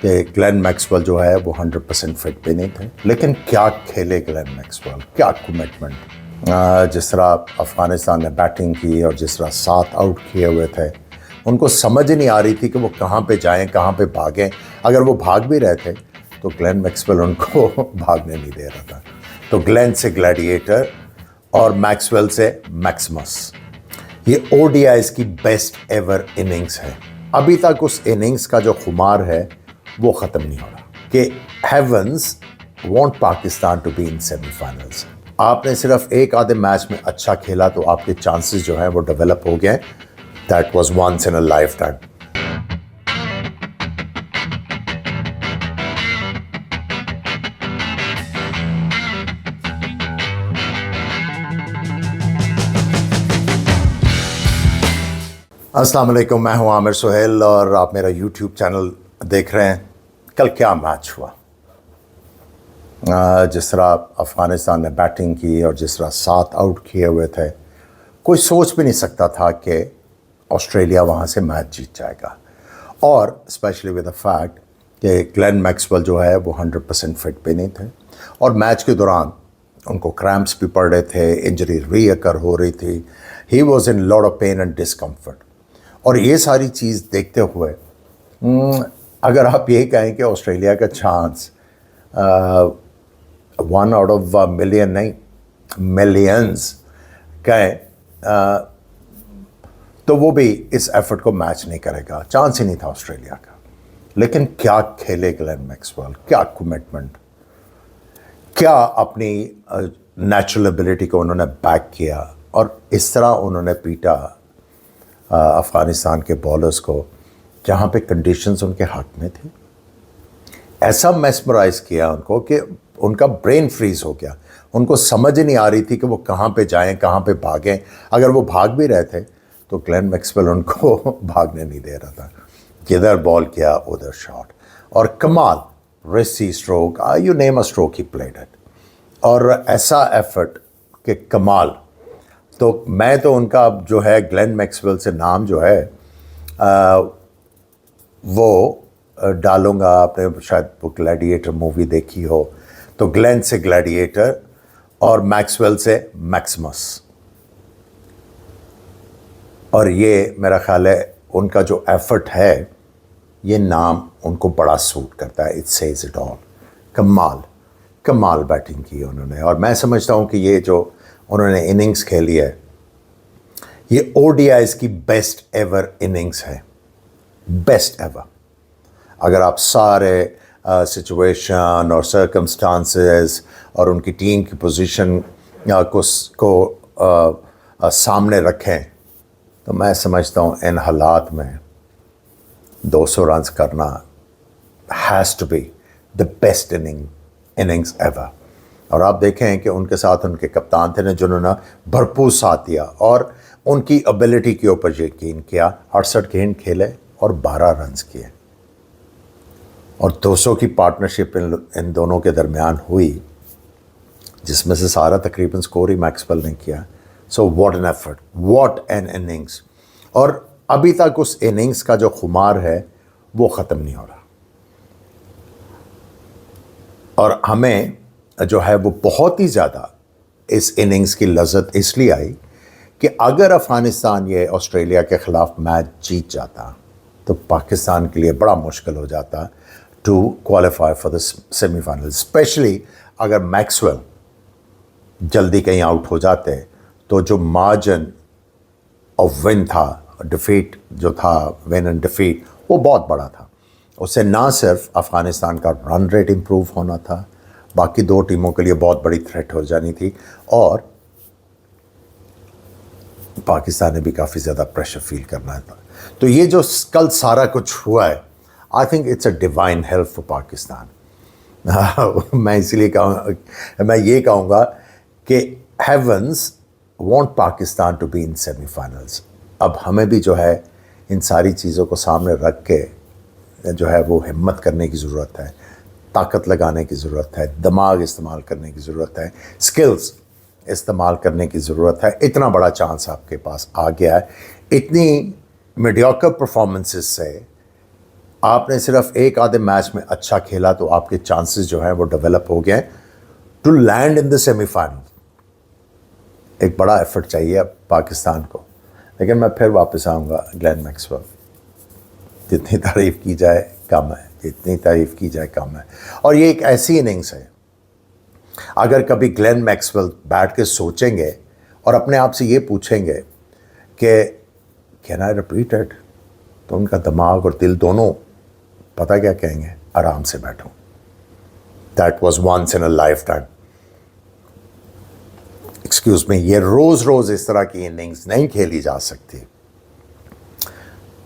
कि Glenn Maxwell जो है वो 100% फिट भी नहीं थे, लेकिन क्या खेले ग्लेन मैक्सवेल, क्या कमिटमेंट। जिस तरह अफगानिस्तान ने बैटिंग की और जिस तरह 7 आउट किए हुए थे, उनको समझ ही नहीं आ रही थी कि वो कहाँ पे जाएं, कहाँ पे भागें। अगर वो भाग भी रहे थे तो ग्लेन मैक्सवेल उनको भागने नहीं दे रहा था। तो ग्लेन से ग्लैडिएटर और मैक्सवेल से मैक्सिमस, ये ओडीआईज की बेस्ट एवर इनिंग्स है। अभी तक उस इनिंग्स का जो खुमार है वो ख़त्म नहीं हो रहा कि heavens want Pakistan to be in semifinals. आपने सिर्फ एक आधे मैच में अच्छा खेला तो आपके चांसेस जो हैं वो डेवलप हो गए। That was once in a lifetime. अस्सलाम वालेकुम, मैं हूं आमिर सुहेल और आप मेरा यूट्यूब चैनल देख रहे हैं। कल क्या मैच हुआ। जिस तरह अफगानिस्तान ने बैटिंग की और जिस तरह 7 आउट किए हुए थे, कोई सोच भी नहीं सकता था कि ऑस्ट्रेलिया वहाँ से मैच जीत जाएगा। और स्पेशली विद द फैक्ट कि ग्लेन मैक्सवेल जो है वो 100% फिट भी नहीं थे और मैच के दौरान उनको क्रैम्प्स भी पड़ रहे थे, इंजरी रीअकर हो रही थी, he was in lot of pain and discomfort. और ये सारी चीज़ देखते हुए अगर आप ये कहें कि ऑस्ट्रेलिया का चांस 1 आउट ऑफ मिलियन नहीं, मिलियंस कहें, तो वो भी इस एफर्ट को मैच नहीं करेगा। चांस ही नहीं था ऑस्ट्रेलिया का। लेकिन क्या खेले ग्लेन मैक्सवेल, क्या कमिटमेंट, क्या अपनी नेचुरल एबिलिटी को उन्होंने बैक किया और इस तरह उन्होंने पीटा अफ़गानिस्तान के बॉलर्स को जहाँ पे कंडीशंस उनके हक में थे। ऐसा मेस्मराइज किया उनको कि उनका ब्रेन फ्रीज हो गया। उनको समझ ही नहीं आ रही थी कि वो कहाँ पे जाएं, कहाँ पे भागें। अगर वो भाग भी रहे थे तो ग्लेन मैक्सवेल उनको भागने नहीं दे रहा था। किधर बॉल किया उधर शॉट, और कमाल रेसी stroke, you name a stroke he played it, और ऐसा एफर्ट कि कमाल। तो मैं तो उनका जो है ग्लेन मैक्सवेल से नाम जो है वो डालूंगा। आपने शायद वो ग्लैडिएटर मूवी देखी हो, तो ग्लेन से ग्लैडिएटर और मैक्सवेल से मैक्सिमस। और ये मेरा ख्याल है उनका जो एफर्ट है, ये नाम उनको बड़ा सूट करता है। It says it all. कमाल कमाल बैटिंग की उन्होंने। और मैं समझता हूँ कि ये जो उन्होंने इनिंग्स खेली है, ये ओडीआईज की बेस्ट एवर इनिंग्स है, बेस्ट एवर। अगर आप सारे सिचुएशन और सर्कमस्टांसेस और उनकी टीम की पोजीशन को सामने रखें, तो मैं समझता हूँ इन हालात में 200 रन करना has to be the best innings ever. और आप देखें कि उनके साथ उनके कप्तान थे जिन्होंने भरपूर साथ दिया और उनकी एबिलिटी के ऊपर यकीन किया। 68 गेंद खेले और 12 रन किए, और 200 की पार्टनरशिप इन दोनों के दरमियान हुई, जिसमें से सारा तकरीबन स्कोर ही मैक्सवेल ने किया। So what an effort, what an innings. और अभी तक उस इनिंग्स का जो खुमार है वो ख़त्म नहीं हो रहा। और हमें जो है वो बहुत ही ज़्यादा इस इनिंग्स की लज्जत इसलिए आई कि अगर अफ़गानिस्तान ये ऑस्ट्रेलिया के ख़िलाफ़ मैच जीत जाता तो पाकिस्तान के लिए बड़ा मुश्किल हो जाता to qualify for the semifinal. Specially अगर मैक्सवेल जल्दी कहीं आउट हो जाते तो जो मार्जिन ऑफ विन था, डिफीट जो था, विन एंड डिफीट, वो बहुत बड़ा था। उससे ना सिर्फ अफ़गानिस्तान का रन रेट इम्प्रूव होना था, बाकी 2 टीमों के लिए बहुत बड़ी थ्रेट हो जानी थी, और पाकिस्तान ने भी काफ़ी ज़्यादा प्रेशर फील करना था। तो ये जो कल सारा कुछ हुआ है, I think it's a divine help for Pakistan. मैं इसलिए मैं ये कहूँगा कि heavens want Pakistan to be in semifinals. अब हमें भी जो है इन सारी चीज़ों को सामने रख के जो है वो हिम्मत करने की ज़रूरत है, ताकत लगाने की ज़रूरत है, दिमाग इस्तेमाल करने की ज़रूरत है, स्किल्स इस्तेमाल करने की ज़रूरत है। इतना बड़ा चांस आपके पास आ गया है। इतनी मीडियोकर परफॉर्मेंसेस से आपने सिर्फ एक आधे मैच में अच्छा खेला तो आपके चांसेस जो हैं वो डेवलप हो गए to land in the semifinal. एक बड़ा एफर्ट चाहिए अब पाकिस्तान को, लेकिन मैं फिर वापस आऊँगा ग्लेन मैक्सवेल। जितनी तारीफ़ की जाए कम है, जितनी तारीफ़ की जाए कम है। और ये एक ऐसी इनिंग्स है, अगर कभी ग्लेन मैक्सवेल बैठ के सोचेंगे और अपने आप से ये पूछेंगे कि कैन आई रिपीट इट, तो उनका दिमाग और दिल दोनों पता क्या कहेंगे, आराम से बैठो, that was once in a lifetime. Excuse me, ये रोज रोज इस तरह की इनिंग्स नहीं खेली जा सकती।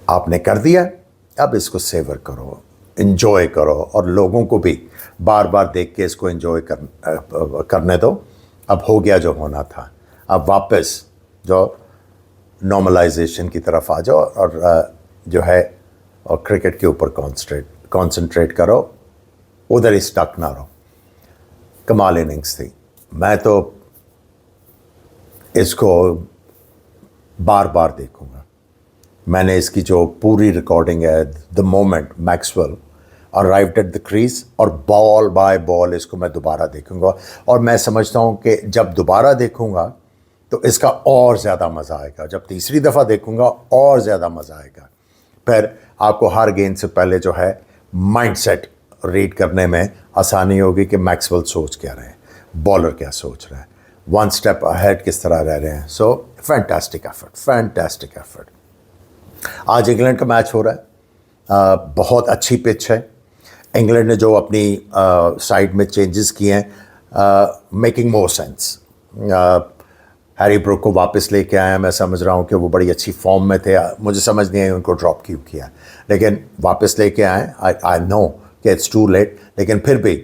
आपने कर दिया, अब इसको सेवर करो, इंजॉय करो, और लोगों को भी बार बार देख के इसको इंजॉय करने दो। अब हो गया जो होना था, अब वापस जो नॉर्मलाइजेशन की तरफ आ जाओ और जो है और क्रिकेट के ऊपर कॉन्सेंट्रेट करो, उधर ही स्टक ना रहो। कमाल इनिंग्स थी, मैं तो इसको बार बार देखूंगा। मैंने इसकी जो पूरी रिकॉर्डिंग है, the moment Maxwell arrived at the crease, और बॉल बाय बॉल इसको मैं दोबारा देखूंगा। और मैं समझता हूं कि जब दोबारा देखूंगा तो इसका और ज़्यादा मज़ा आएगा, जब तीसरी दफ़ा देखूंगा और ज़्यादा मज़ा आएगा। फिर आपको हर गेंद से पहले जो है माइंडसेट रीड करने में आसानी होगी कि मैक्सवेल सोच क्या रहे हैं, बॉलर क्या सोच रहा है, वन स्टेप अहेड किस तरह रह रहे हैं। सो फैंटास्टिक एफर्ट, फैंटास्टिक एफर्ट। आज इंग्लैंड का मैच हो रहा है, बहुत अच्छी पिच है। इंग्लैंड ने जो अपनी साइड में चेंजेस किए हैं, making more sense. Harry Brook को वापस लेके आया, मैं समझ रहा हूँ कि वो बड़ी अच्छी फॉर्म में थे, मुझे समझ नहीं आई उनको ड्रॉप क्यों किया, लेकिन वापस लेके आए। आई नो कि इट्स टू लेट, लेकिन फिर भी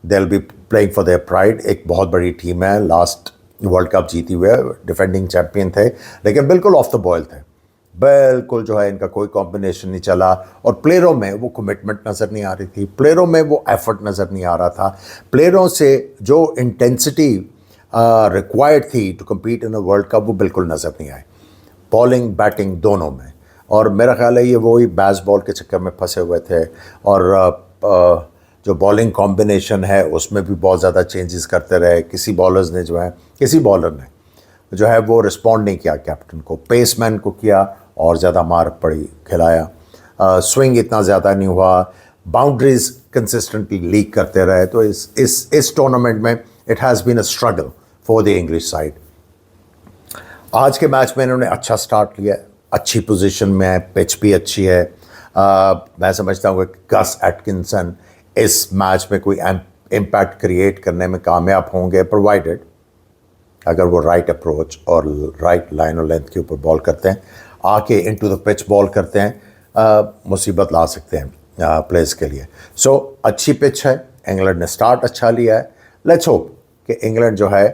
दे will be playing for their pride. एक बहुत बड़ी टीम है, लास्ट वर्ल्ड कप जीती हुए डिफेंडिंग चैम्पियन थे, लेकिन बिल्कुल ऑफ द बॉयल थे, बिल्कुल जो है इनका कोई कॉम्बिनेशन नहीं चला। और प्लेयरों में वो कमिटमेंट नज़र नहीं आ रही थी, प्लेयरों में वो एफर्ट नज़र नहीं आ रहा था, प्लेयरों से जो इंटेंसिटी रिक्वायर्ड थी to compete in a world cup वो बिल्कुल नज़र नहीं आए, बॉलिंग बैटिंग दोनों में। और मेरा ख्याल है ये वही बैस बॉल के चक्कर में फंसे हुए थे, और जो बॉलिंग कॉम्बिनेशन है उसमें भी बहुत ज़्यादा चेंजेस करते रहे। किसी बॉलर ने जो है वो रिस्पॉन्ड नहीं किया कैप्टन को, पेसमैन को किया और ज़्यादा मार पड़ी, खिलाया, स्विंग इतना ज़्यादा नहीं हुआ, बाउंड्रीज कंसिस्टेंटली लीक करते रहे। तो इस टूर्नामेंट में it has been a struggle for the English side. आज के मैच में इन्होंने अच्छा स्टार्ट लिया, अच्छी पोजीशन में है, पिच भी अच्छी है। मैं समझता हूँ कि गस एटकिंसन इस मैच में कोई इम्पैक्ट क्रिएट करने में कामयाब होंगे, प्रोवाइडेड अगर वो राइट अप्रोच और राइट लाइन और लेंथ के ऊपर बॉल करते हैं, आके इनटू द पिच बॉल करते हैं, मुसीबत ला सकते हैं प्लेयर्स के लिए। सो अच्छी पिच है, इंग्लैंड ने स्टार्ट अच्छा लिया है। लेट्स होप कि इंग्लैंड जो है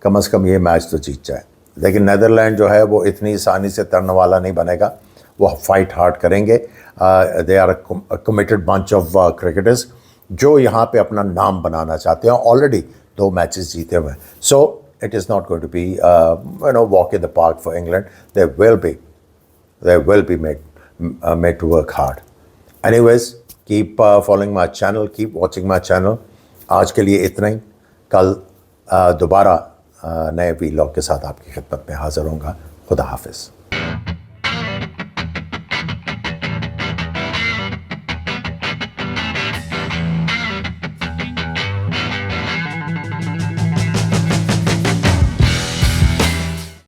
कम से कम ये मैच तो जीत जाए, लेकिन नीदरलैंड जो है वो इतनी आसानी से तरने वाला नहीं बनेगा, वो फाइट हार्ड करेंगे। They are a committed bunch of cricketers जो यहाँ पे अपना नाम बनाना चाहते हैं, ऑलरेडी 2 मैचेस जीते हुए। So it is not going to be walk in the park for England, they will be made to work hard. Anyways, keep following my channel, keep watching my channel. आज के लिए इतना ही, कल दोबारा नए vlog के साथ आपकी खिदमत में हाज़िर होऊंगा। खुदा हाफिज़।